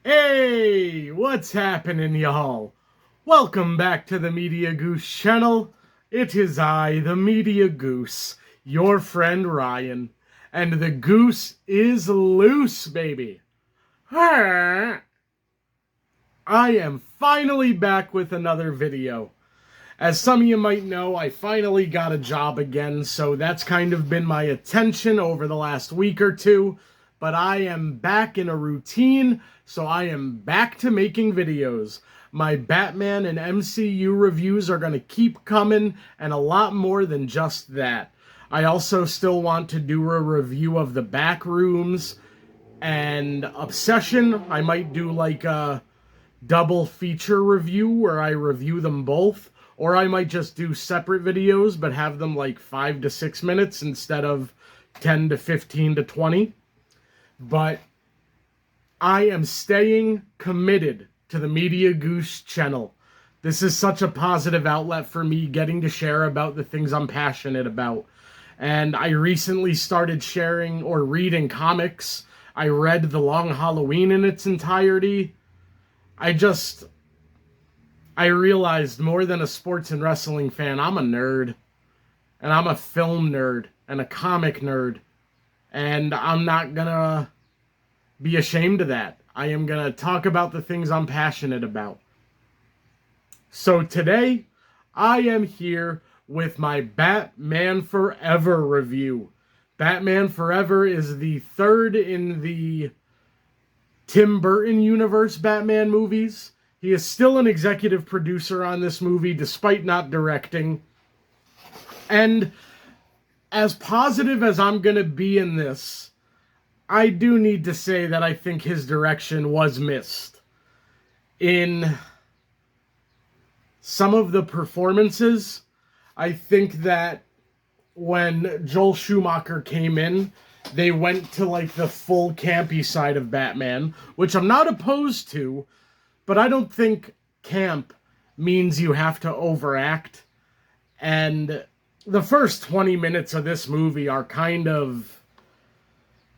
Hey, what's happening, y'all? Welcome back to the Media Goose channel. It is I, the Media Goose, your friend Ryan, and the goose is loose, baby. I am finally back with another video. As some of you might know, I finally got a job again, so that's kind of been my attention over the last week or two. But I am back in a routine, so I am back to making videos. My Batman and MCU reviews are going to keep coming, and a lot more than just that. I also still want to do a review of the back rooms and Obsession. I might do like a double feature review where I review them both. Or I might just do separate videos, but have them like 5 to 6 minutes instead of 10 to 15 to 20. But I am staying committed to the Media Goose channel. This is such a positive outlet for me, getting to share about the things I'm passionate about. And I recently started sharing or reading comics. I read The Long Halloween in its entirety. I realized more than a sports and wrestling fan, I'm a nerd. And I'm a film nerd and a comic nerd. And I'm not gonna be ashamed of that. I am gonna talk about the things I'm passionate about. So today, I am here with my Batman Forever review. Batman Forever is the third in the Tim Burton universe Batman movies. He is still an executive producer on this movie, despite not directing. And as positive as I'm going to be in this, I do need to say that I think his direction was missed. In some of the performances, I think that when Joel Schumacher came in, they went to like the full campy side of Batman, which I'm not opposed to. But I don't think camp means you have to overact. And the first 20 minutes of this movie are kind of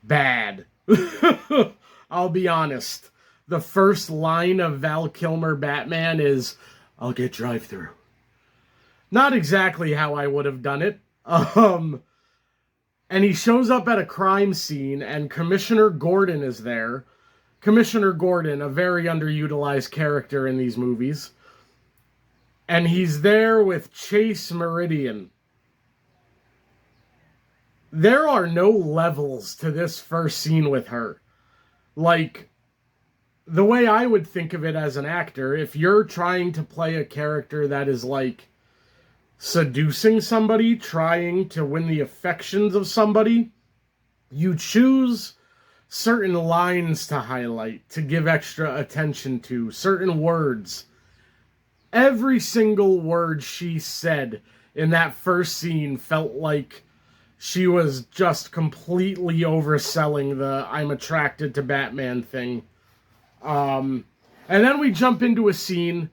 bad. I'll be honest. The first line of Val Kilmer Batman is, "I'll get drive-through." Not exactly how I would have done it. And he shows up at a crime scene, and Commissioner Gordon is there. Commissioner Gordon, a very underutilized character in these movies. And he's there with Chase Meridian. There are no levels to this first scene with her. Like, the way I would think of it as an actor, if you're trying to play a character that is like seducing somebody, trying to win the affections of somebody, you choose certain lines to highlight, to give extra attention to, certain words. Every single word she said in that first scene felt like she was just completely overselling the "I'm attracted to Batman" thing. And then we jump into a scene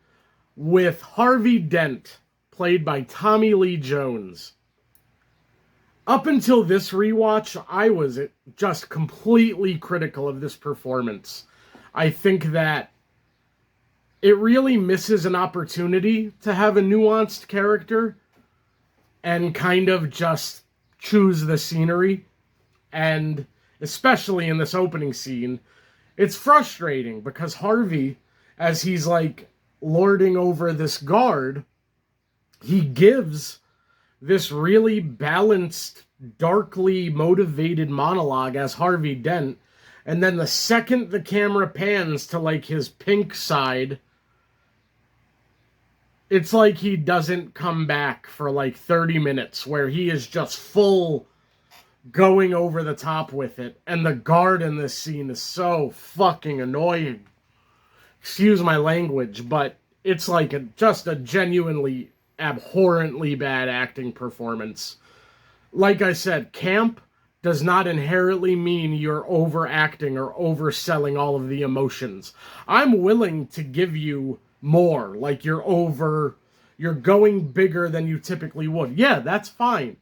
with Harvey Dent, played by Tommy Lee Jones. Up until this rewatch, I was just completely critical of this performance. I think that it really misses an opportunity to have a nuanced character and kind of just choose the scenery. And especially in this opening scene, it's frustrating because Harvey, as he's like lording over this guard, he gives this really balanced, darkly motivated monologue as Harvey Dent, and then the second the camera pans to like his pink side, it's like he doesn't come back for like 30 minutes where he is just full going over the top with it. And the guard in this scene is so fucking annoying. Excuse my language, but it's like just a genuinely abhorrently bad acting performance. Like I said, camp does not inherently mean you're overacting or overselling all of the emotions. I'm willing to give you more, like you're going bigger than you typically would. Yeah, that's fine.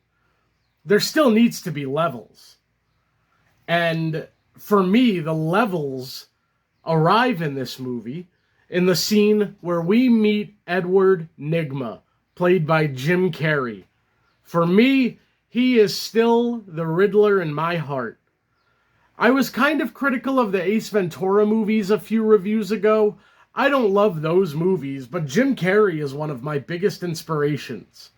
There still needs to be levels. And for me, the levels arrive in this movie in the scene where we meet Edward Nygma, played by Jim Carrey. For me, he is still the Riddler in my heart. I was kind of critical of the Ace Ventura movies a few reviews ago. I don't love those movies, but Jim Carrey is one of my biggest inspirations.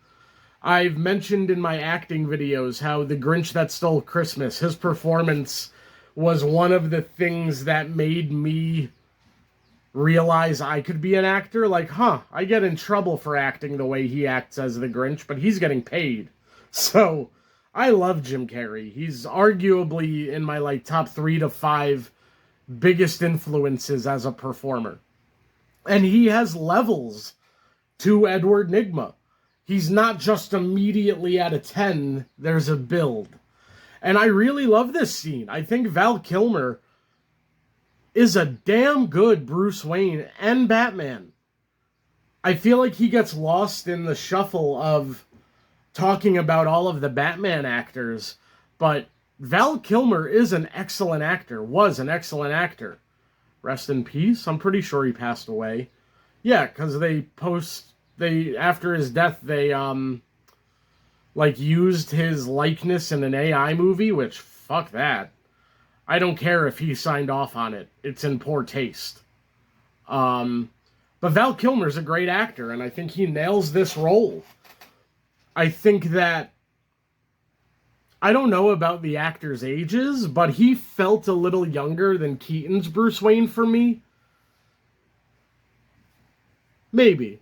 I've mentioned in my acting videos how The Grinch That Stole Christmas, his performance was one of the things that made me realize I could be an actor. Like, I get in trouble for acting the way he acts as the Grinch, but he's getting paid. So, I love Jim Carrey. He's arguably in my, top 3 to 5 biggest influences as a performer. And he has levels to Edward Nygma. He's not just immediately at a 10, there's a build. And I really love this scene. I think Val Kilmer is a damn good Bruce Wayne and Batman. I feel like he gets lost in the shuffle of talking about all of the Batman actors, but Val Kilmer is an excellent actor, was an excellent actor. Rest in peace. I'm pretty sure he passed away. Yeah, because after his death, they, used his likeness in an AI movie, which, fuck that. I don't care if he signed off on it. It's in poor taste. But Val Kilmer's a great actor, and I think he nails this role. I think that, I don't know about the actors' ages, but he felt a little younger than Keaton's Bruce Wayne for me. Maybe.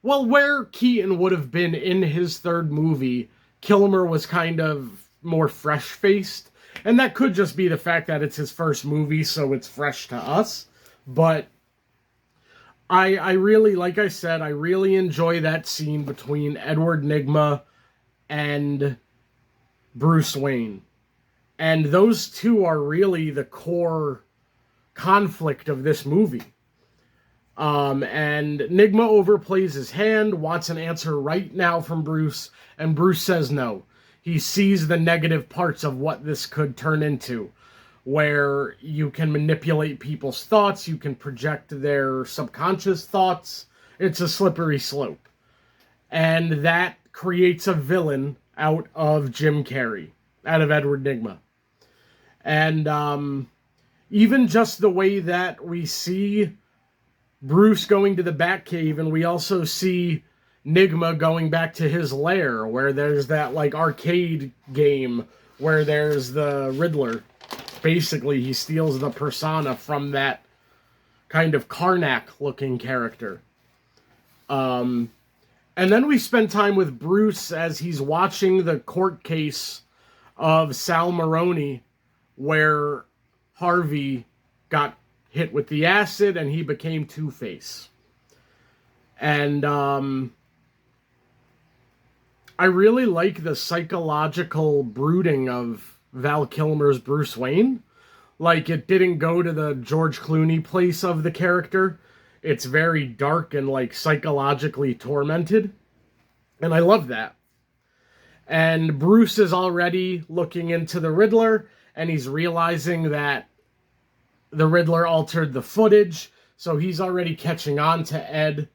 Well, where Keaton would have been in his third movie, Kilmer was kind of more fresh-faced. And that could just be the fact that it's his first movie, so it's fresh to us. But I really, like I said, I really enjoy that scene between Edward Nygma and Bruce Wayne. And those two are really the core conflict of this movie. And Nygma overplays his hand, wants an answer right now from Bruce, and Bruce says no. He sees the negative parts of what this could turn into, where you can manipulate people's thoughts, you can project their subconscious thoughts. It's a slippery slope. And that creates a villain out of Jim Carrey, out of Edward Nygma. And even just the way that we see Bruce going to the Batcave, and we also see Nygma going back to his lair, where there's that, arcade game where there's the Riddler. Basically, he steals the persona from that kind of Karnak-looking character. And then we spend time with Bruce as he's watching the court case of Sal Maroni, where Harvey got hit with the acid and he became Two-Face. And I really like the psychological brooding of Val Kilmer's Bruce Wayne. It didn't go to the George Clooney place of the character. It's very dark and, psychologically tormented. And I love that. And Bruce is already looking into the Riddler, and he's realizing that the Riddler altered the footage, so he's already catching on to Ed.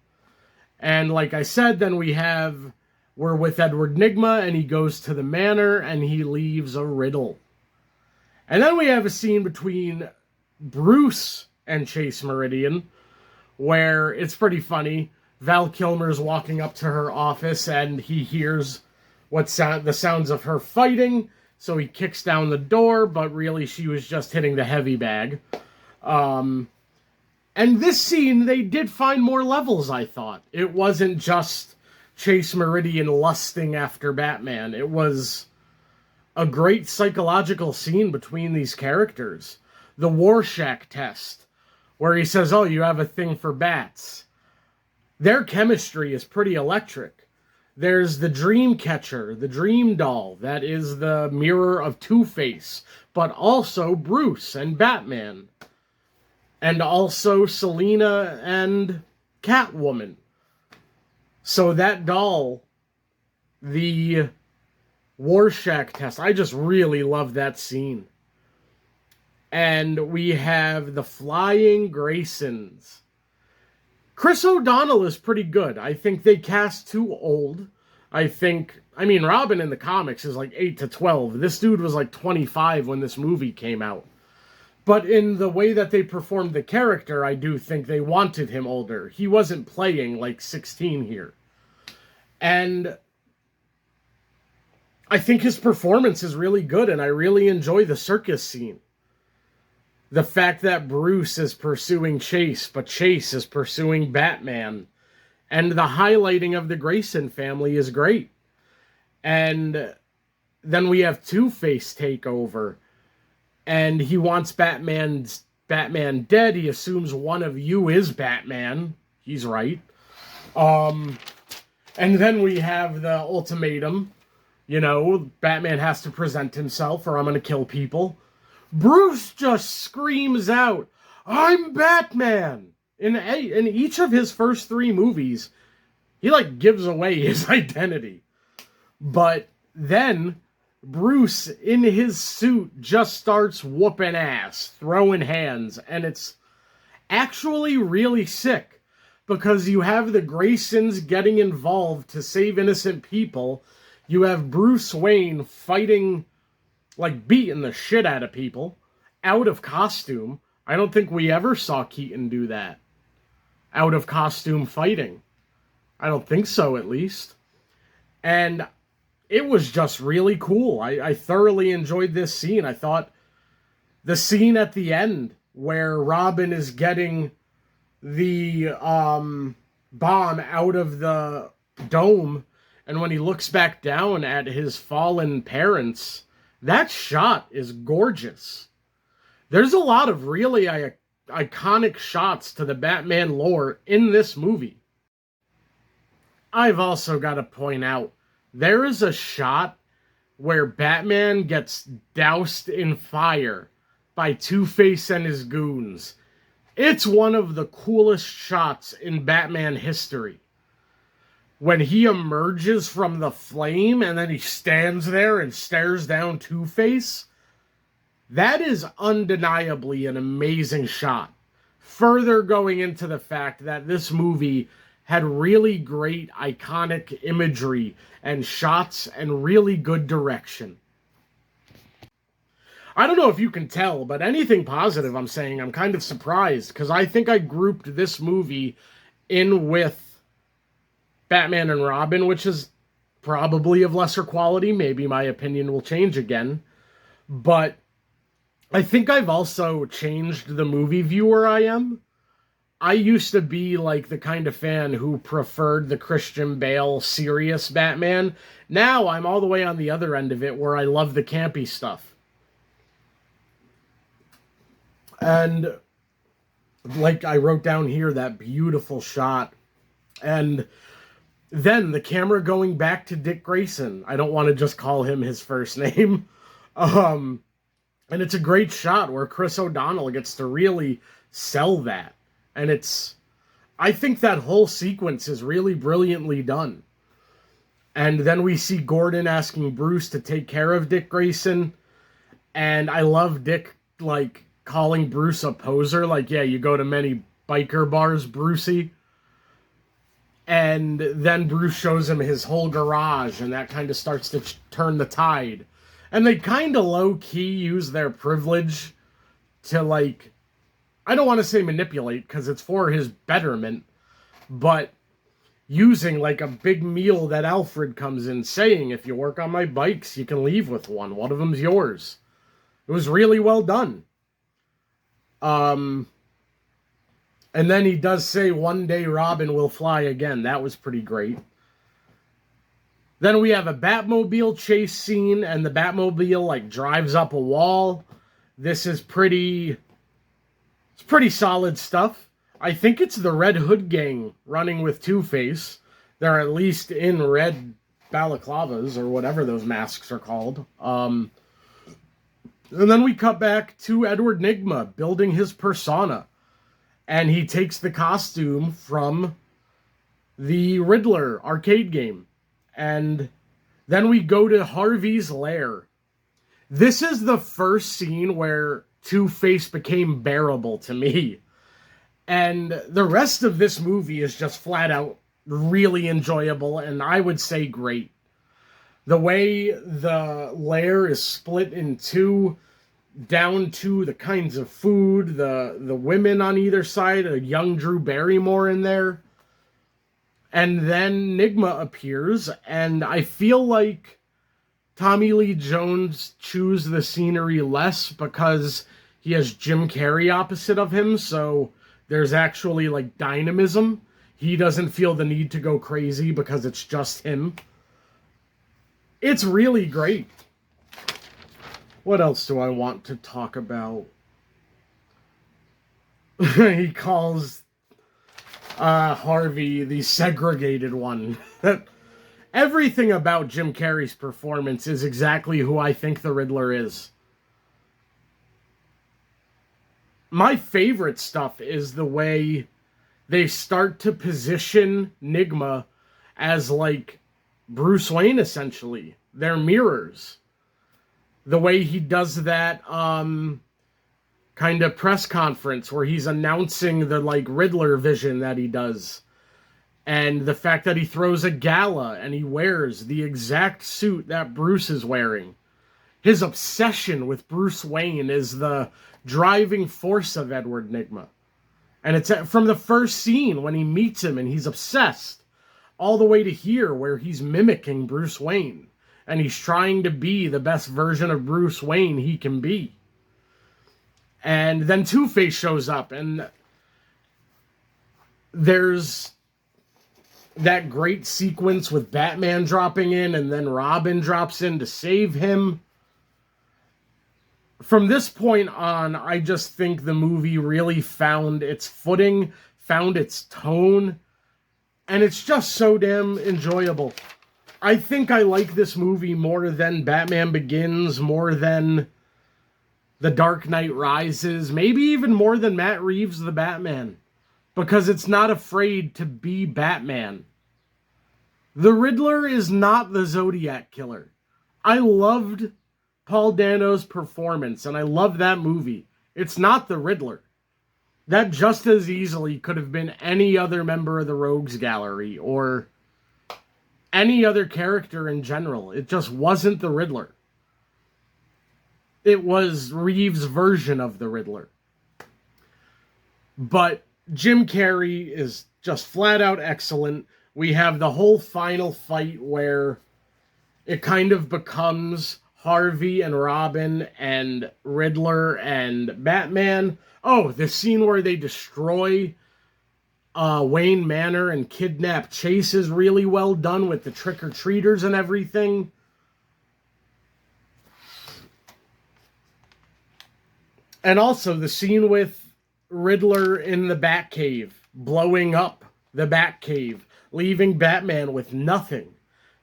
And like I said, then we're with Edward Nygma, and he goes to the manor, and he leaves a riddle. And then we have a scene between Bruce and Chase Meridian, where it's pretty funny. Val Kilmer's walking up to her office, and he hears the sounds of her fighting, so he kicks down the door, but really she was just hitting the heavy bag. And this scene, they did find more levels, I thought. It wasn't just Chase Meridian lusting after Batman. It was a great psychological scene between these characters. The Rorschach test, where he says, oh, you have a thing for bats. Their chemistry is pretty electric. There's the Dream Catcher, the Dream Doll, that is the mirror of Two-Face, but also Bruce and Batman. And also Selina and Catwoman. So that doll, the Rorschach test, I just really love that scene. And we have the Flying Graysons. Chris O'Donnell is pretty good. I think they cast too old. Robin in the comics is like 8 to 12. This dude was like 25 when this movie came out. But in the way that they performed the character, I do think they wanted him older. He wasn't playing like 16 here. And I think his performance is really good, and I really enjoy the circus scene. The fact that Bruce is pursuing Chase, but Chase is pursuing Batman. And the highlighting of the Grayson family is great. And then we have Two-Face take over. And he wants Batman dead. He assumes one of you is Batman. He's right. And then we have the ultimatum. You know, Batman has to present himself or I'm going to kill people. Bruce just screams out, "I'm Batman!" In each of his first 3 movies, he like gives away his identity. But then Bruce in his suit just starts whooping ass, throwing hands, and it's actually really sick because you have the Graysons getting involved to save innocent people. You have Bruce Wayne fighting, like beating the shit out of people, out of costume. I don't think we ever saw Keaton do that. Out of costume fighting. I don't think so, at least. And it was just really cool. I thoroughly enjoyed this scene. I thought the scene at the end where Robin is getting the bomb out of the dome, and when he looks back down at his fallen parents, that shot is gorgeous. There's a lot of really iconic shots to the Batman lore in this movie. I've also got to point out, there is a shot where Batman gets doused in fire by Two-Face and his goons. It's one of the coolest shots in Batman history. When he emerges from the flame and then he stands there and stares down Two-Face, that is undeniably an amazing shot. Further going into the fact that this movie had really great iconic imagery and shots and really good direction. I don't know if you can tell, but anything positive I'm saying, I'm kind of surprised, because I think I grouped this movie in with Batman and Robin, which is probably of lesser quality. Maybe my opinion will change again. But I think I've also changed the movie viewer I am. I used to be like the kind of fan who preferred the Christian Bale serious Batman. Now I'm all the way on the other end of it where I love the campy stuff. And like I wrote down here, that beautiful shot. And then the camera going back to Dick Grayson. I don't want to just call him his first name. And it's a great shot where Chris O'Donnell gets to really sell that. And I think that whole sequence is really brilliantly done. And then we see Gordon asking Bruce to take care of Dick Grayson. And I love Dick, like, calling Bruce a poser. Like, yeah, you go to many biker bars, Brucey. And then Bruce shows him his whole garage, and that kind of starts to turn the tide. And they kind of low-key use their privilege to, like, I don't want to say manipulate, because it's for his betterment, but using, like, a big meal that Alfred comes in, saying, if you work on my bikes, you can leave with one. One of them's yours. It was really well done. And then he does say, one day Robin will fly again. That was pretty great. Then we have a Batmobile chase scene, and the Batmobile, like, drives up a wall. This is pretty solid stuff. I think it's the Red Hood gang running with Two-Face. They're at least in red balaclavas, or whatever those masks are called. And then we cut back to Edward Nygma building his persona. And he takes the costume from the Riddler arcade game. And then we go to Harvey's lair. This is the first scene where Two-Face became bearable to me. And the rest of this movie is just flat out really enjoyable, and I would say great. The way the lair is split in two, down to the kinds of food, the women on either side, a young Drew Barrymore in there. And then Nigma appears, and I feel like Tommy Lee Jones chews the scenery less because he has Jim Carrey opposite of him, so there's actually, like, dynamism. He doesn't feel the need to go crazy because it's just him. It's really great. What else do I want to talk about? He calls Harvey the segregated one. Everything about Jim Carrey's performance is exactly who I think the Riddler is. My favorite stuff is the way they start to position Nigma as, like, Bruce Wayne, essentially. They're mirrors. The way he does that kind of press conference where he's announcing the, like, Riddler vision that he does. And the fact that he throws a gala and he wears the exact suit that Bruce is wearing. His obsession with Bruce Wayne is the driving force of Edward Nigma. And it's from the first scene when he meets him and he's obsessed, all the way to here where he's mimicking Bruce Wayne. And he's trying to be the best version of Bruce Wayne he can be. And then Two-Face shows up, and there's that great sequence with Batman dropping in, and then Robin drops in to save him. From this point on, I just think the movie really found its footing, found its tone, and it's just so damn enjoyable. I think I like this movie more than Batman Begins, more than The Dark Knight Rises, maybe even more than Matt Reeves' The Batman, because it's not afraid to be Batman. The Riddler is not the Zodiac Killer. I loved Paul Dano's performance, and I love that movie. It's not the Riddler. That just as easily could have been any other member of the Rogues Gallery, or any other character in general. It just wasn't the Riddler. It was Reeves' version of the Riddler. But Jim Carrey is just flat out excellent. We have the whole final fight where it kind of becomes Harvey and Robin and Riddler and Batman. Oh, the scene where they destroy Wayne Manor and kidnap Chase is really well done with the trick-or-treaters and everything. And also the scene with Riddler in the Batcave, blowing up the Batcave, leaving Batman with nothing.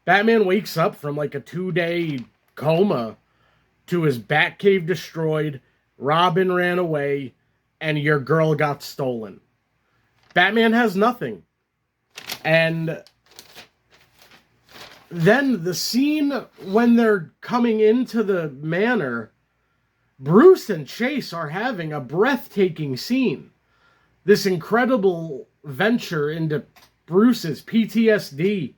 Batman wakes up from like a 2-day coma to his Batcave destroyed, Robin ran away, and your girl got stolen. Batman has nothing. And then the scene when they're coming into the manor, Bruce and Chase are having a breathtaking scene. This incredible venture into Bruce's PTSD.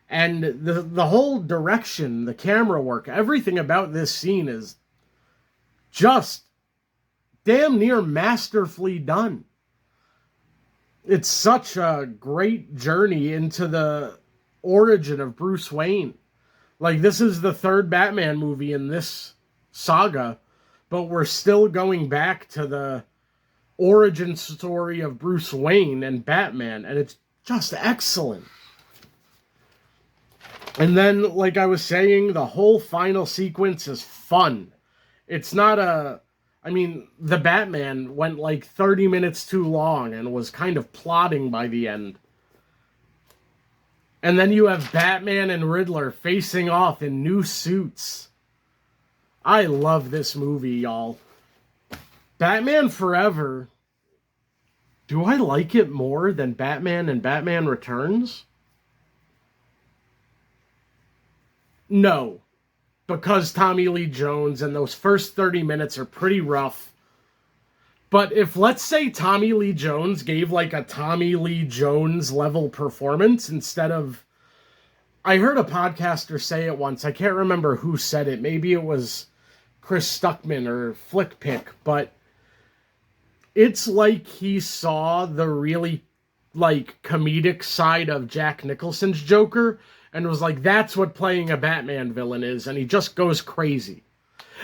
And the whole direction, the camera work, everything about this scene is just damn near masterfully done. It's such a great journey into the origin of Bruce Wayne. Like, this is the third Batman movie in this saga, but we're still going back to the origin story of Bruce Wayne and Batman, and it's just excellent. And then, like I was saying, the whole final sequence is fun. It's not the Batman went like 30 minutes too long and was kind of plotting by the end. And then you have Batman and Riddler facing off in new suits. I love this movie, y'all. Batman Forever. Do I like it more than Batman and Batman Returns? No. because Tommy Lee Jones, and those first 30 minutes are pretty rough. But if, let's say, Tommy Lee Jones gave like a Tommy Lee Jones level performance instead of... I heard a podcaster say it once. I can't remember who said it. Maybe it was Chris Stuckman or Flickpick. But it's like he saw the really, like, comedic side of Jack Nicholson's Joker and was like, that's what playing a Batman villain is. And he just goes crazy.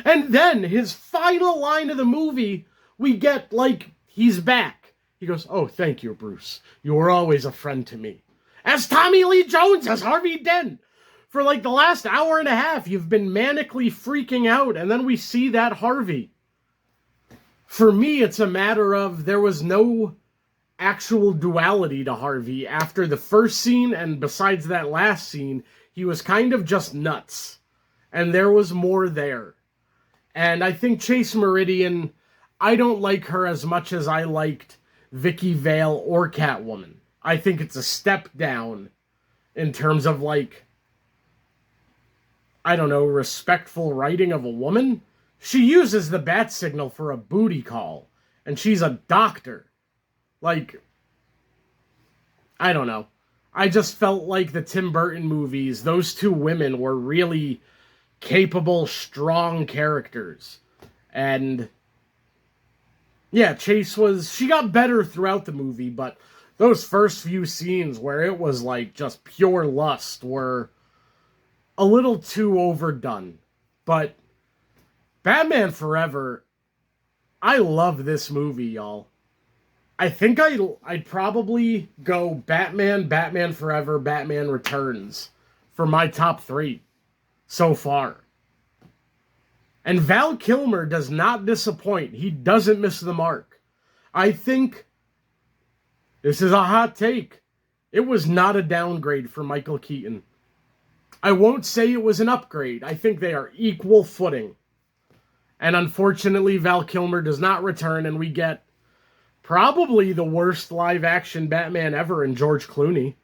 And then his final line of the movie, we get, like, he's back. He goes, oh, thank you, Bruce. You were always a friend to me. As Tommy Lee Jones, as Harvey Dent. For, like, the last hour and a half, you've been manically freaking out, and then we see that Harvey. For me, it's a matter of there was no actual duality to Harvey after the first scene, and besides that last scene, he was kind of just nuts. And there was more there. And I think Chase Meridian, I don't like her as much as I liked Vicky Vale or Catwoman. I think it's a step down in terms of, like, I don't know, respectful writing of a woman. She uses the bat signal for a booty call, and she's a doctor. Like, I don't know. I just felt like the Tim Burton movies, those two women were really capable, strong characters. And yeah, Chase she got better throughout the movie, but those first few scenes where it was like just pure lust were a little too overdone. But Batman Forever, I love this movie, y'all. I think I'd probably go Batman, Batman Forever, Batman Returns for my top 3 so far. And Val Kilmer does not disappoint. He doesn't miss the mark. I think, this is a hot take, it was not a downgrade for Michael Keaton. I won't say it was an upgrade. I think they are equal footing. And unfortunately, Val Kilmer does not return, and we get probably the worst live-action Batman ever in George Clooney.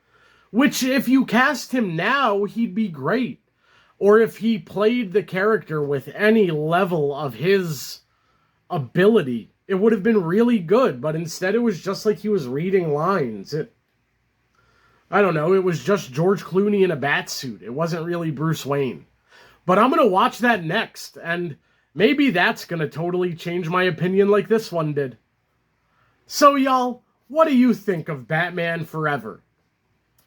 Which, if you cast him now, he'd be great. Or if he played the character with any level of his ability, it would have been really good. But instead, it was just like he was reading lines. I don't know, it was just George Clooney in a bat suit. It wasn't really Bruce Wayne. But I'm going to watch that next, and maybe that's going to totally change my opinion like this one did. So, y'all, what do you think of Batman Forever?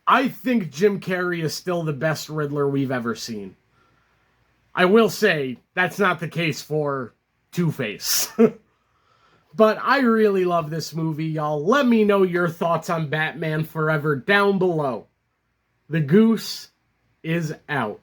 I think Jim Carrey is still the best Riddler we've ever seen. I will say, that's not the case for Two-Face. But I really love this movie, y'all. Let me know your thoughts on Batman Forever down below. The Goose is out.